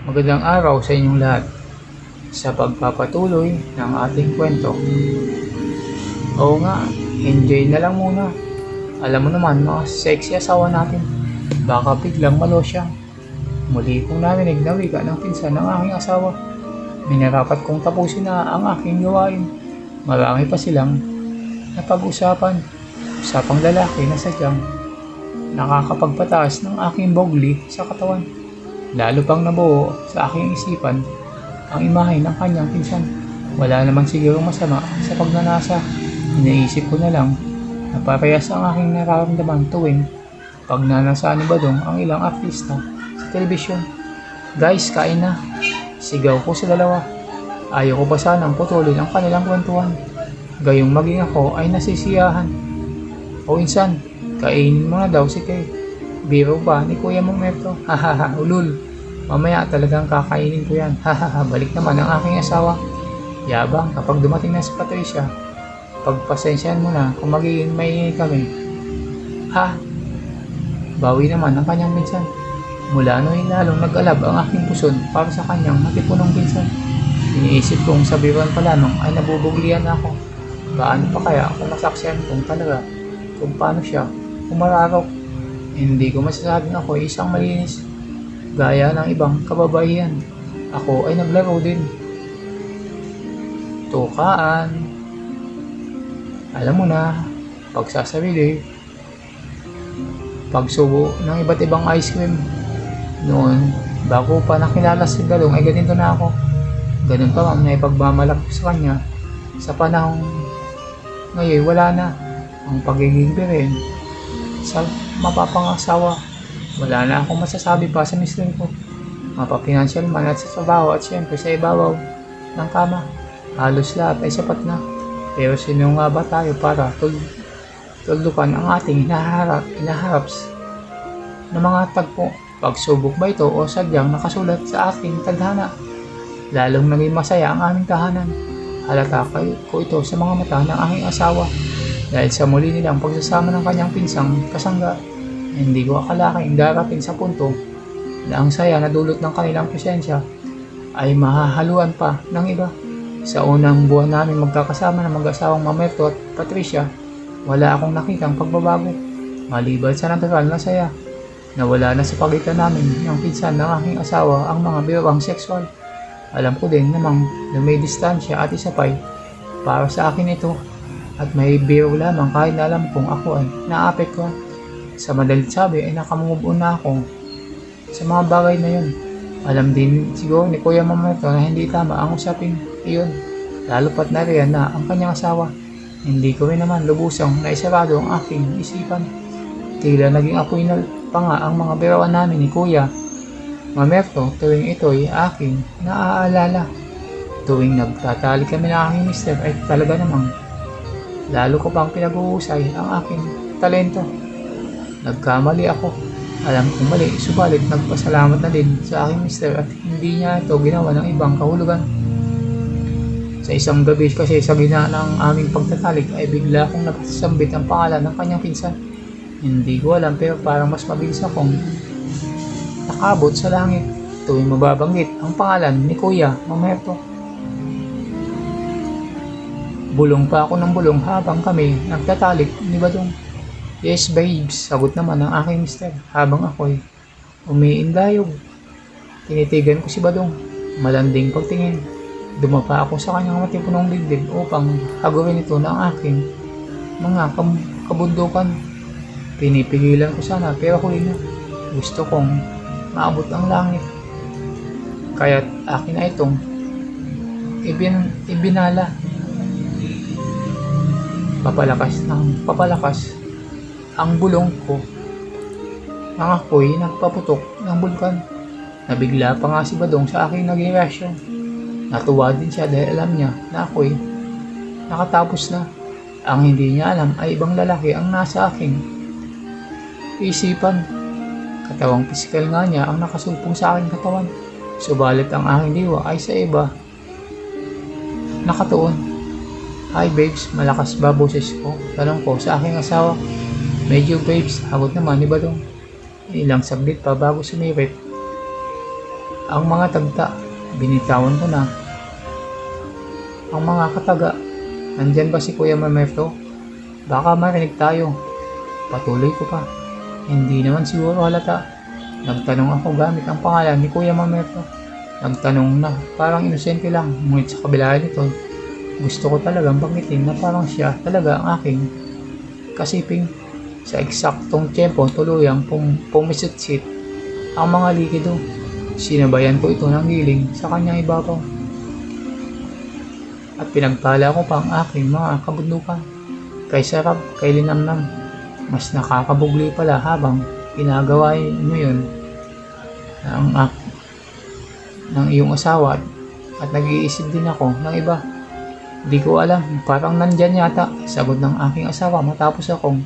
Magandang araw sa inyong lahat sa pagpapatuloy ng ating kwento. Oo nga, enjoy na lang muna. Alam mo naman, mga sexy asawa natin, baka biglang malosya. Muli kong narinig na wika ng pinsan ng aking asawa. Minarapat kong tapusin na ang aking gawain. Marami pa silang napag-usapan. Usapang lalaki na sadyang nakakapagpataas ng aking bogli sa katawan. Lalo pang nabuo sa aking isipan ang imahe ng kanyang pinsan. Wala naman siguro masama sa pagnanasa. Iniisip ko na lang na parehas ang aking nararamdaman tuwing pagnanasa ni Badong ang ilang artista sa telebisyon. Guys, kain na! Sigaw ko sa dalawa. Ayaw ko pa sanang putulin ang kanilang kwentuhan. Gayong maging ako ay nasisiyahan. O insan, kainin mo na daw si Kay. Biro ba ni Kuya mong Merto? Hahaha, ulul. Mamaya talagang kakainin ko yan. Hahaha, balik naman ang aking asawa. Yabang, kapag dumating na si Patricia, pagpasensyahan mo na kung magiging may kami. Ha? Bawi naman ang kanyang pinsan. Mula no'y lalong nag-alab ang aking puson para sa kanyang matipunong pinsan. Iniisip kong sa biruan pa lamang ay nabubuglian ako. Paano pa kaya ako masaksihan kung talaga kung paano siya umararok? Hindi ko masasabing ako ay isang malinis. Gaya ng ibang kababaihan, ako ay naglaro din. Tukaan. Alam mo na, pagsasarili, pagsubo ng iba't ibang ice cream. Noon, bago pa nakilala si Galong ay ganito na ako. Ganun pa man na ipagmamalaki sa kanya. Sa panahong ngayon wala na ang pagiging birin sa mapapangasawa. Wala na akong masasabi pa sa mister ko. Mapapinansiyal man at sa trabaho at syempre sa ibabaw ng kama. Halos lahat ay sapat na. Pero sino nga ba tayo para tuldukan ang ating inaharap na mga tagpo? Pagsubok ba ito o sadyang nakasulat sa ating tadhana? Lalong naging masaya ang aming tahanan. Halata ko ito sa mga mata ng aking asawa. Dahil sa muli nilang pagsasama ng kanyang pinsang kasangga, hindi ko akalaking darating sa punto na ang saya na dulot ng kanilang presensya ay mahahaluan pa ng iba. Sa unang buwan namin magkakasama ng mag-asawang Mamerto at Patricia, wala akong nakitang pagbabago. Maliban sa natural na saya, nawala na sa pagitan namin ng pinsan ng aking asawa ang mga biruang sexual. Alam ko din namang na may distansya at isapay para sa akin ito. At may biro lamang kahit na alam kong ako ay naapektuhan. Sa madalit sabi ay nakamove on na ako sa mga bagay na yun. Alam din siguro ni Kuya Mamerto na hindi tama ang usapin iyon. Lalo pat na riyan na ang kanyang asawa. Hindi ko rin naman lubusang naisarado ang aking isipan. Tila naging apoy na pa nga ang mga birawan namin ni Kuya Mamerto tuwing ito'y aking naaalala. Tuwing nagtatali kami ng aking mister ay talaga namang lalo ko pang pinag-uusay ang aking talento. Nagkamali ako. Alam kong mali, subalit nagpasalamat na din sa aking mister at hindi niya ito ginawa ng ibang kahulugan. Sa isang gabi kasi sa gina ng aming pagtatalik ay bigla akong napasambit ang pangalan ng kanyang pinsan. Hindi ko alam pero parang mas mabilis akong nakabot sa langit tuwing mababanggit ang pangalan ni Kuya Mamerto. Bulong pa ako ng bulong habang kami nagtatalik ni Badong. Yes babes, sagot naman ng aking mister habang ako'y umiindayog. Tinitigan ko si Badong. Malanding pagtingin. Dumapa ako sa kanyang matipunong dibdib upang hagurin ito ng aking mga kabundukan. Pinipigilan ko sana pero huli na. Gusto kong maabot ang langit. Kaya't akin na itong ibinala. Papalakas ang bulong ko. Nang ako'y nagpaputok ng bulkan. Nabigla pa nga si Badong sa aking naging reaksyon. Natuwa din siya dahil alam niya na ako'y nakatapos na. Ang hindi niya alam ay ibang lalaki ang nasa aking isipan. Katawang pisikal nga niya ang nakasupong sa aking katawan. Subalit ang aking diwa ay sa iba nakatuon. Hi babes, malakas ba boses ko? Tanong ko sa aking asawa. Medyo babes, hagot naman ni Badong. Ilang saglit pa bago sumirit Ang mga tagta, binitawan ko na. Ang mga kataga, nandyan ba si Kuya Mamerto? Baka marinig tayo. Patuloy ko pa. Hindi naman siguro halata. Nagtanong ako gamit ang pangalan ni Kuya Mamerto. Nagtanong na, parang inosente lang, ngunit sa kabila nito, gusto ko talagang banggitin na parang siya talaga ang aking kasiping. Sa eksaktong tiyempo, tuluyang pumisitsit ang mga likido. Sinabayan ko ito ng giling sa kanyang ibabaw. At pinagpala ko pa ang aking mga kabundukan. Kay sarap, kay linamnam. Mas nakakabugli pala habang ginagawa mo yun ng iyong asawa at nag-iisip din ako ng iba. Di ko alam, parang nandyan yata, sagot ng aking asawa matapos akong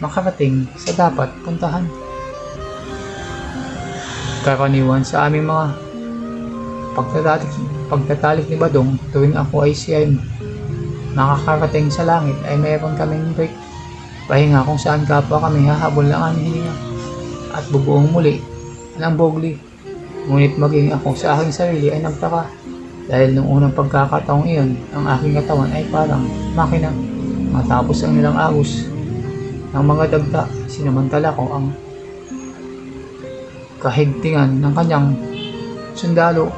makarating sa dapat puntahan. Karaniwan sa aming mga pagtatalik ni Badong tuwing ako ay siya nakakarating sa langit ay mayroon kaming break. Pahinga kung saan kapwa kami hahabol ng aming hininga at bubuong muli ng bogli. Ngunit maging ako sa aking sarili ay nagtaka dahil nung unang pagkakataong iyon ang aking katawan ay parang makina. Matapos ang nilang agos ng mga dagta, sinamantala ko ang kahigtingan ng kanyang sundalo.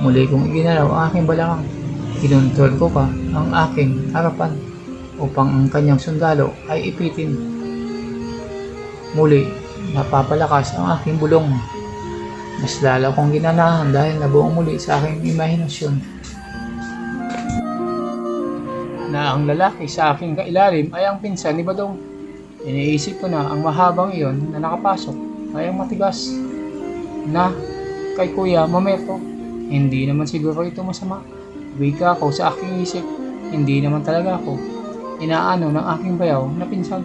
Muli kong iginalaw ang aking balakang. Kinontrol ko pa ang aking harapan upang ang kanyang sundalo ay ipitin. Muli, napapalakas ang aking bulong. Mas lalo kong ginanahan dahil nabuong muli sa aking imahinasyon na ang lalaki sa aking kailalim ay ang pinsan ni Badong. Iniisip ko na ang mahabang iyon na nakapasok ay ang matigas na kay Kuya Mamerto. Hindi naman siguro ito masama. Wika ko sa aking isip. Hindi naman talaga ako inaano ng aking bayaw na pinsan.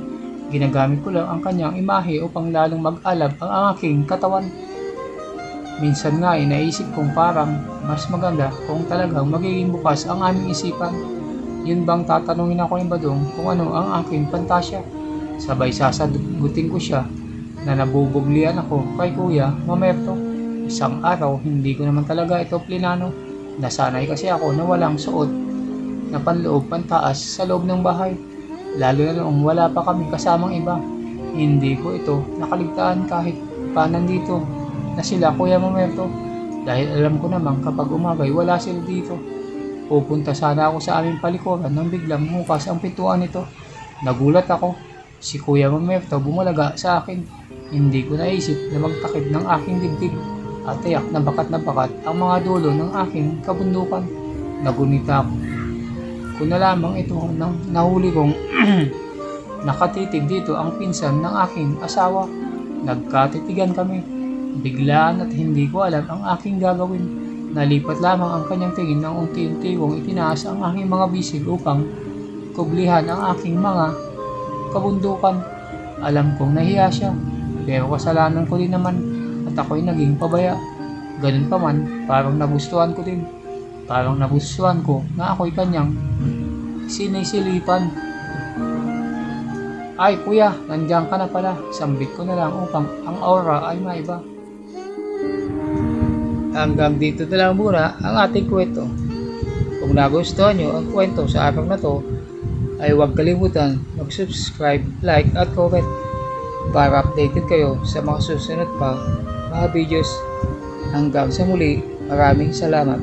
Ginagamit ko lang ang kanyang imahe upang lalong mag-alab ang aking katawan. Minsan nga ay naisip kong parang mas maganda kung talagang magiging bukas ang aming isipan. Yun bang tatanungin ako ni Badong kung ano ang aking pantasya? Sabay sasagutin ko siya na nabubuglian ako kay Kuya Mamerto. Isang araw, hindi ko naman talaga ito plinano. Nasanay kasi ako na walang suot na panloob pantaas sa loob ng bahay. Lalo na noong wala pa kami kasamang iba. Hindi ko ito nakaligtaan kahit pa nandito na sila Kuya Mamerto. Dahil alam ko naman kapag umagay wala sila dito. Pupunta sana ako sa aming palikuran nang biglang mukas ang pintuan nito. Nagulat ako. Si Kuya Mamerto bumalaga sa akin. Hindi ko naisip na magtakip ng aking dibdib at tiyak na bakat ang mga dulo ng aking kabundukan. Nagunita ako. Kung na lamang ito nang nahuli kong nakatitig dito ang pinsan ng aking asawa. Nagkatitigan kami. Biglaan at hindi ko alam ang aking gagawin. Nalipat lamang ang kanyang tingin ng unti-unti kong itinaas ang aking mga bisig upang kublihan ang aking mga kabundukan. Alam kong nahiya siya, pero kasalanan ko din naman at ako'y naging pabaya. Ganun pa man, parang nagustuhan ko din. Parang nagustuhan ko na ako'y kanyang sinisilipan. Ay kuya, nandiyan ka na pala. Sambit ko na lang upang ang aura ay maiba. Hanggang dito na lang muna ang ating kwento. Kung nagustuhan nyo ang kwento sa araw na to, ay huwag kalimutan mag-subscribe, like at comment para updated kayo sa mga susunod pa mga videos. Hanggang sa muli, maraming salamat.